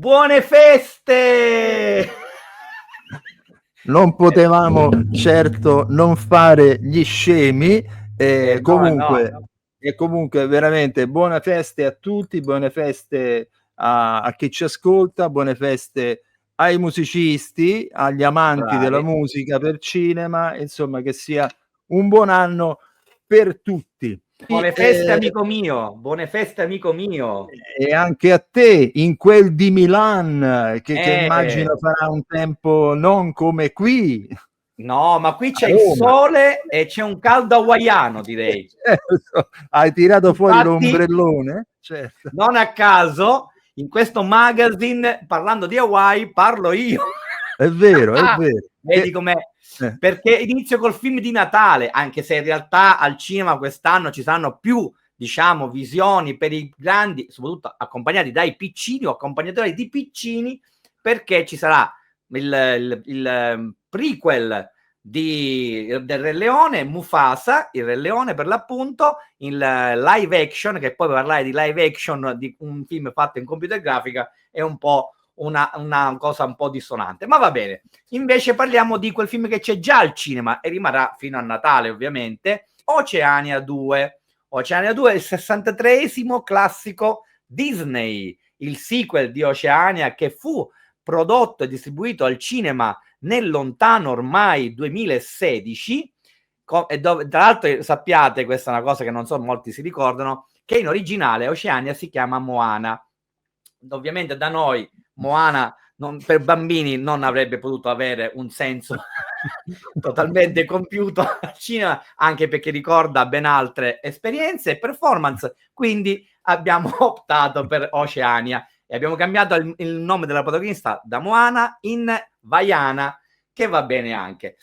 Buone feste! Non potevamo certo non fare gli scemi. Comunque veramente buone feste a tutti, buone feste a chi ci ascolta, buone feste ai musicisti, agli amanti della musica per cinema, insomma che sia un buon anno per tutti. Buone feste amico mio, buone feste amico mio. E anche a te in quel di Milan che immagino farà un tempo non come qui. No, ma qui c'è il sole e c'è un caldo hawaiano, direi. Hai tirato fuori l'ombrellone? Certo. Non a caso, in questo magazine, parlando di Hawaii, parlo io. È vero, è vero. Vedi com'è? Perché inizio col film di Natale, anche se in realtà al cinema quest'anno ci saranno più, diciamo, visioni per i grandi, soprattutto accompagnati dai piccini o accompagnatori di piccini, perché ci sarà il prequel del Re Leone, Mufasa, il Re Leone per l'appunto, in live action, che poi parlare di live action di un film fatto in computer grafica è un po' una cosa un po' dissonante, ma va bene. Invece parliamo di quel film che c'è già al cinema e rimarrà fino a Natale ovviamente, Oceania 2. Oceania 2 è il 63esimo classico Disney, il sequel di Oceania che fu prodotto e distribuito al cinema nel lontano ormai 2016, e dove, tra l'altro sappiate, questa è una cosa che non so molti si ricordano, che in originale Oceania si chiama Moana. Ovviamente da noi Moana per bambini non avrebbe potuto avere un senso totalmente compiuto al cinema, anche perché ricorda ben altre esperienze e performance, quindi abbiamo optato per Oceania e abbiamo cambiato il nome della protagonista da Moana in Vaiana, che va bene anche.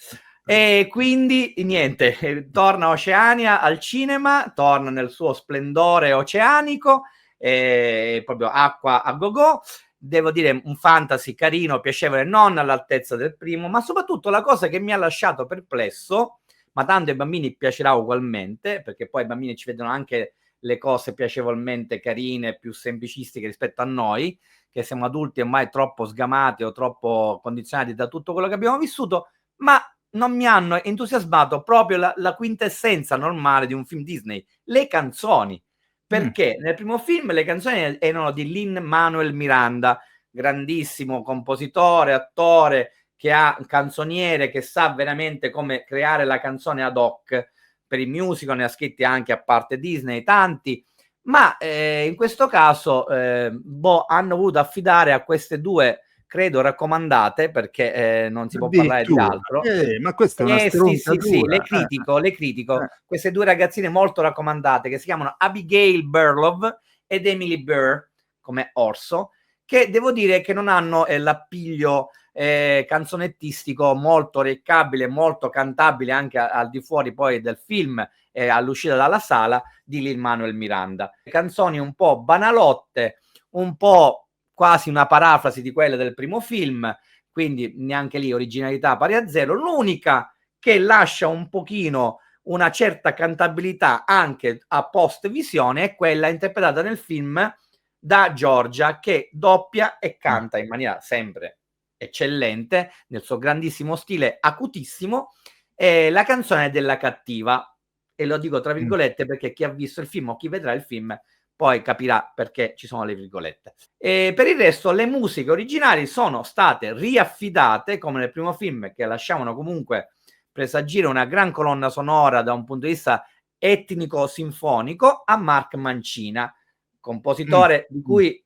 E quindi niente, torna Oceania al cinema, torna nel suo splendore oceanico, proprio acqua a go-go. Devo dire un fantasy carino, piacevole, non all'altezza del primo, ma soprattutto la cosa che mi ha lasciato perplesso, ma tanto ai bambini piacerà ugualmente, perché poi i bambini ci vedono anche le cose piacevolmente carine, più semplicistiche rispetto a noi, che siamo adulti ormai troppo sgamati o troppo condizionati da tutto quello che abbiamo vissuto, ma non mi hanno entusiasmato proprio la quintessenza normale di un film Disney, le canzoni. Perché nel primo film le canzoni erano di Lin-Manuel Miranda, grandissimo compositore, attore, che ha canzoniere, che sa veramente come creare la canzone ad hoc. Per i musical ne ha scritti anche a parte Disney tanti, ma in questo caso hanno voluto affidare a queste due, credo, raccomandate, perché non si può parlare di altro. Ma questa è una stroncatura. Sì, le critico. Queste due ragazzine molto raccomandate che si chiamano Abigail Burlov ed Emily Burr, come orso, che devo dire che non hanno l'appiglio canzonettistico molto orecchiabile, molto cantabile anche al di fuori poi del film all'uscita dalla sala di Lin-Manuel Miranda. Canzoni un po' banalotte, un po' quasi una parafrasi di quelle del primo film, quindi neanche lì originalità pari a zero. L'unica che lascia un pochino una certa cantabilità anche a post visione è quella interpretata nel film da Giorgia, che doppia e canta in maniera sempre eccellente, nel suo grandissimo stile acutissimo, la canzone della cattiva, e lo dico tra virgolette perché chi ha visto il film o chi vedrà il film poi capirà perché ci sono le virgolette. E per il resto le musiche originali sono state riaffidate, come nel primo film, che lasciavano comunque presagire una gran colonna sonora da un punto di vista etnico-sinfonico, a Mark Mancina, compositore di cui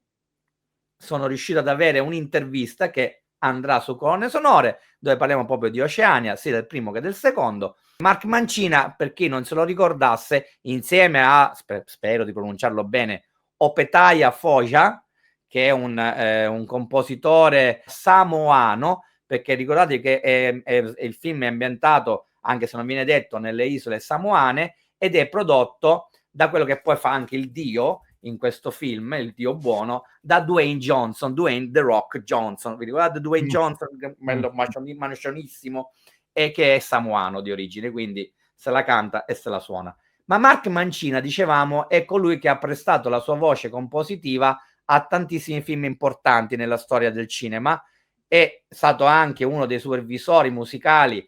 sono riuscito ad avere un'intervista che andrà su Colonne Sonore, dove parliamo proprio di Oceania, sia del primo che del secondo. Mark Mancina, per chi non se lo ricordasse, insieme a, spero di pronunciarlo bene, Opetaia Foja, che è un compositore samoano, perché ricordate che il film è ambientato, anche se non viene detto, nelle isole samoane, ed è prodotto da quello che poi fa anche il dio in questo film, il dio buono, da Dwayne Johnson, Dwayne The Rock Johnson. Vi ricordate Dwayne Johnson, bello mancionissimo, e che è samoano di origine, quindi se la canta e se la suona. Ma Mark Mancina, dicevamo, è colui che ha prestato la sua voce compositiva ha tantissimi film importanti nella storia del cinema, è stato anche uno dei supervisori musicali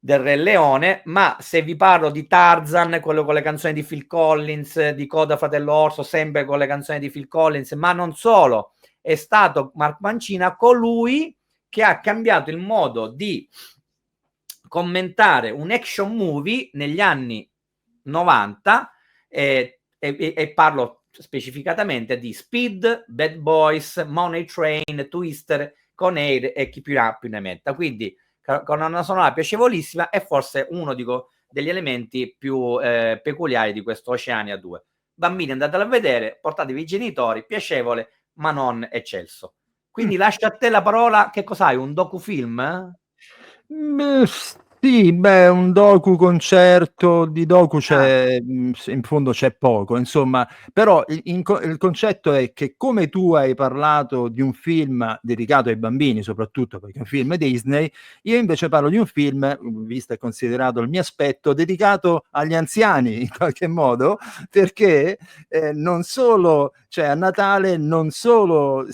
del Re Leone, ma se vi parlo di Tarzan, quello con le canzoni di Phil Collins, di Coda Fratello Orso, sempre con le canzoni di Phil Collins, ma non solo, è stato Mark Mancina colui che ha cambiato il modo di commentare un action movie negli anni 90 e parlo specificatamente di Speed, Bad Boys, Money Train, Twister, Con Air e chi più ne metta. Quindi con una sonora piacevolissima e forse uno degli elementi più peculiari di questo Oceania 2. Bambini, andatela a vedere, portatevi i genitori, piacevole ma non eccelso. Quindi lascio a te la parola. Che cos'hai, un docufilm? Sì, un docu concerto, di docu c'è, in fondo c'è poco, insomma, però il concetto è che, come tu hai parlato di un film dedicato ai bambini, soprattutto perché è un film Disney, io invece parlo di un film, visto e considerato il mio aspetto, dedicato agli anziani in qualche modo, perché non solo, cioè a Natale non solo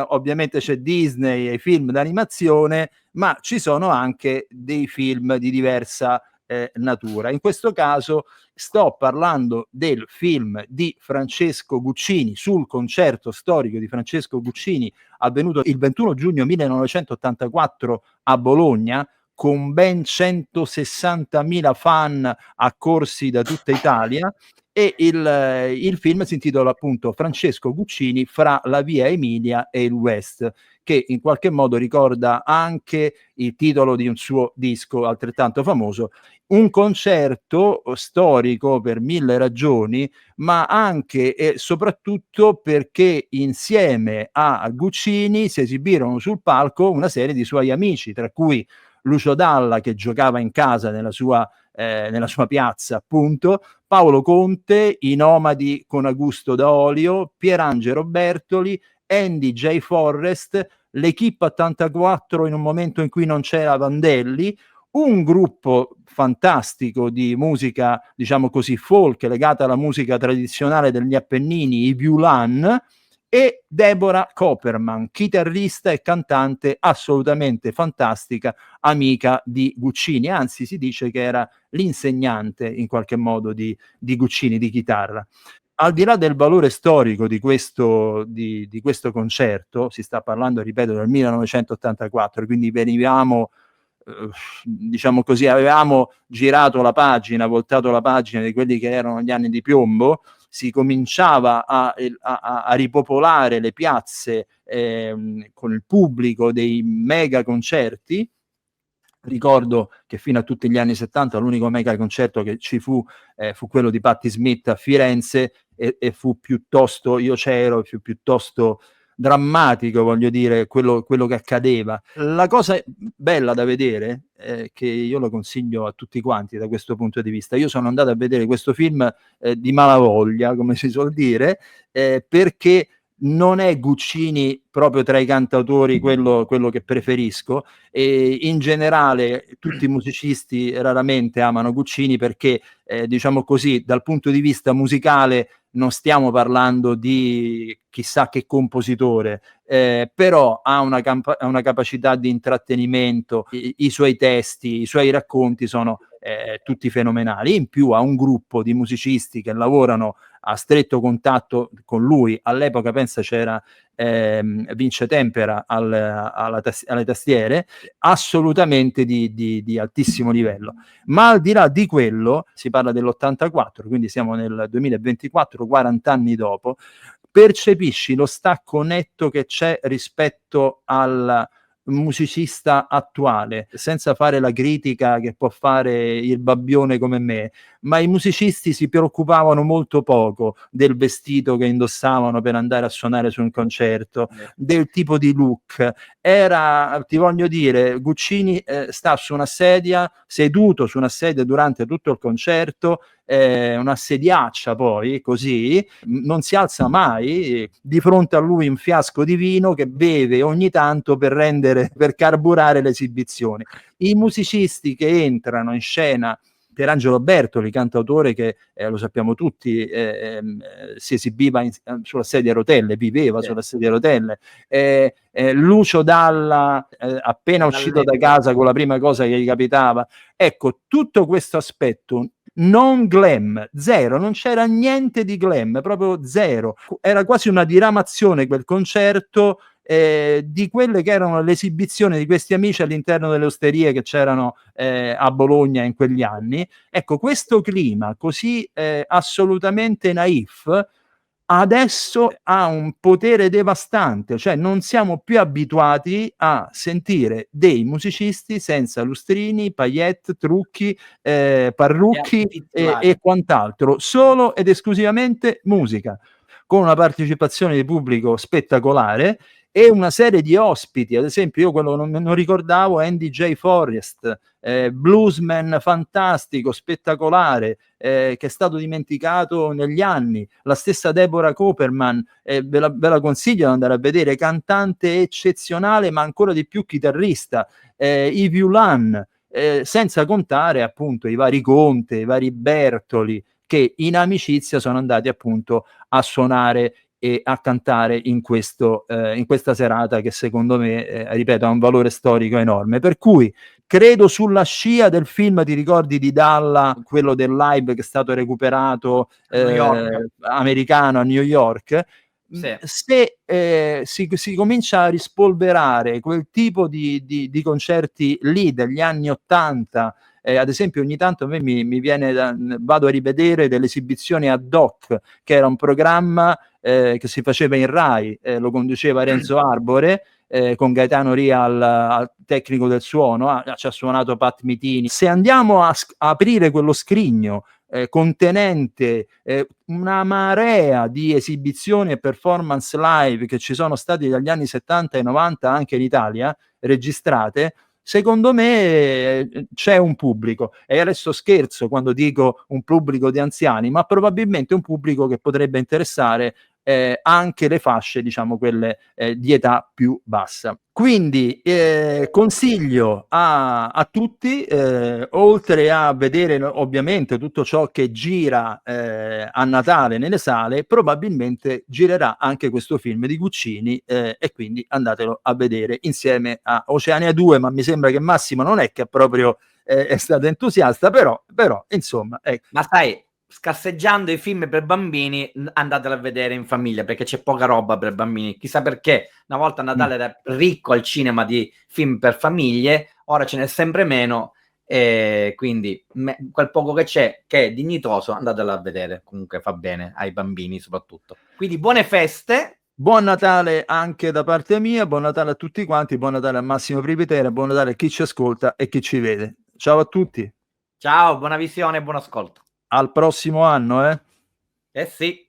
ovviamente c'è Disney e i film d'animazione, ma ci sono anche dei film di diversa natura. In questo caso sto parlando del film di Francesco Guccini, sul concerto storico di Francesco Guccini, avvenuto il 21 giugno 1984 a Bologna, con ben 160.000 fan accorsi da tutta Italia, e il film si intitola appunto Francesco Guccini fra la via Emilia e il West, che in qualche modo ricorda anche il titolo di un suo disco altrettanto famoso. Un concerto storico per 1000 ragioni, ma anche e soprattutto perché insieme a Guccini si esibirono sul palco una serie di suoi amici, tra cui Lucio Dalla, che giocava in casa nella sua piazza, appunto, Paolo Conte, i Nomadi con Augusto D'Olio, Pierangelo Bertoli, Andy J. Forrest, l'Equipe 84 in un momento in cui non c'era Vandelli, un gruppo fantastico di musica, diciamo così, folk, legata alla musica tradizionale degli Appennini, i Viulan, e Deborah Copperman, chitarrista e cantante assolutamente fantastica, amica di Guccini, anzi si dice che era l'insegnante in qualche modo di Guccini di chitarra. Al di là del valore storico di questo concerto, si sta parlando, ripeto, del 1984, quindi venivamo, diciamo così, avevamo girato la pagina, voltato la pagina di quelli che erano gli anni di piombo, si cominciava a ripopolare le piazze con il pubblico dei mega concerti. Ricordo che fino a tutti gli anni 70 l'unico mega concerto che ci fu quello di Patti Smith a Firenze, e fu piuttosto, io c'ero, fu piuttosto drammatico, voglio dire, quello che accadeva. La cosa bella da vedere, che io lo consiglio a tutti quanti da questo punto di vista, io sono andato a vedere questo film di malavoglia, come si suol dire, perché non è Guccini proprio tra i cantautori quello che preferisco, e in generale tutti i musicisti raramente amano Guccini perché diciamo così, dal punto di vista musicale non stiamo parlando di chissà che compositore, però ha una capacità di intrattenimento, i suoi testi, i suoi racconti sono tutti fenomenali. In più ha un gruppo di musicisti che lavorano a stretto contatto con lui. All'epoca pensa c'era Vince Tempera alle tastiere, assolutamente di altissimo livello. Ma al di là di quello, si parla dell'84, quindi siamo nel 2024, 40 anni dopo, percepisci lo stacco netto che c'è rispetto al musicista attuale, senza fare la critica che può fare il babbione come me, ma i musicisti si preoccupavano molto poco del vestito che indossavano per andare a suonare su un concerto, del tipo di look. Era, ti voglio dire, Guccini sta su una sedia, seduto su una sedia durante tutto il concerto, una sediaccia poi, così, non si alza mai, di fronte a lui un fiasco di vino che beve ogni tanto per carburare l'esibizione. I musicisti che entrano in scena Pierangelo Bertoli, cantautore che lo sappiamo tutti, si esibiva sulla sedia a rotelle, viveva sulla sedia a rotelle. Lucio Dalla, appena uscito da casa con la prima cosa che gli capitava. Ecco, tutto questo aspetto non glam, zero, non c'era niente di glam, proprio zero. Era quasi una diramazione quel concerto di quelle che erano le esibizioni di questi amici all'interno delle osterie che c'erano a Bologna in quegli anni. Ecco, questo clima così assolutamente naif adesso ha un potere devastante, cioè non siamo più abituati a sentire dei musicisti senza lustrini, paillette, trucchi, parrucchi e quant'altro, solo ed esclusivamente musica, con una partecipazione di pubblico spettacolare e una serie di ospiti. Ad esempio, io quello non ricordavo, Andy J. Forrest, bluesman fantastico, spettacolare, che è stato dimenticato negli anni. La stessa Deborah Copperman, ve la consiglio di andare a vedere, cantante eccezionale, ma ancora di più chitarrista. Yves Ulan, senza contare appunto i vari Conte, i vari Bertoli, che in amicizia sono andati appunto a suonare e a cantare in questa serata che secondo me, ripeto, ha un valore storico enorme. Per cui credo sulla scia del film, ti ricordi di Dalla, quello del live che è stato recuperato americano a New York? Sì. Se si comincia a rispolverare quel tipo di concerti lì degli anni '80, ad esempio ogni tanto a me mi viene vado a rivedere delle esibizioni ad hoc, che era un programma che si faceva in Rai, lo conduceva Renzo Arbore, con Gaetano Ria al tecnico del suono, ci ha suonato Pat Mitini. Se andiamo a aprire quello scrigno contenente una marea di esibizioni e performance live che ci sono state dagli anni 70 e 90 anche in Italia, registrate, secondo me c'è un pubblico, e adesso scherzo quando dico un pubblico di anziani, ma probabilmente un pubblico che potrebbe interessare anche le fasce, diciamo quelle di età più bassa. Quindi consiglio a tutti, oltre a vedere ovviamente tutto ciò che gira a Natale nelle sale, probabilmente girerà anche questo film di Guccini, e quindi andatelo a vedere insieme a Oceania 2, ma mi sembra che Massimo non è che proprio è stato entusiasta, però insomma, ecco. Ma sai, scarseggiando i film per bambini, andatelo a vedere in famiglia, perché c'è poca roba per bambini. Chissà perché una volta Natale era ricco al cinema di film per famiglie, ora ce n'è sempre meno, quindi quel poco che c'è, che è dignitoso, andatelo a vedere. Comunque fa bene ai bambini soprattutto. Quindi buone feste. Buon Natale anche da parte mia, buon Natale a tutti quanti, buon Natale a Massimo Privitera, buon Natale a chi ci ascolta e chi ci vede. Ciao a tutti. Ciao, buona visione e buon ascolto. Al prossimo anno, Eh sì.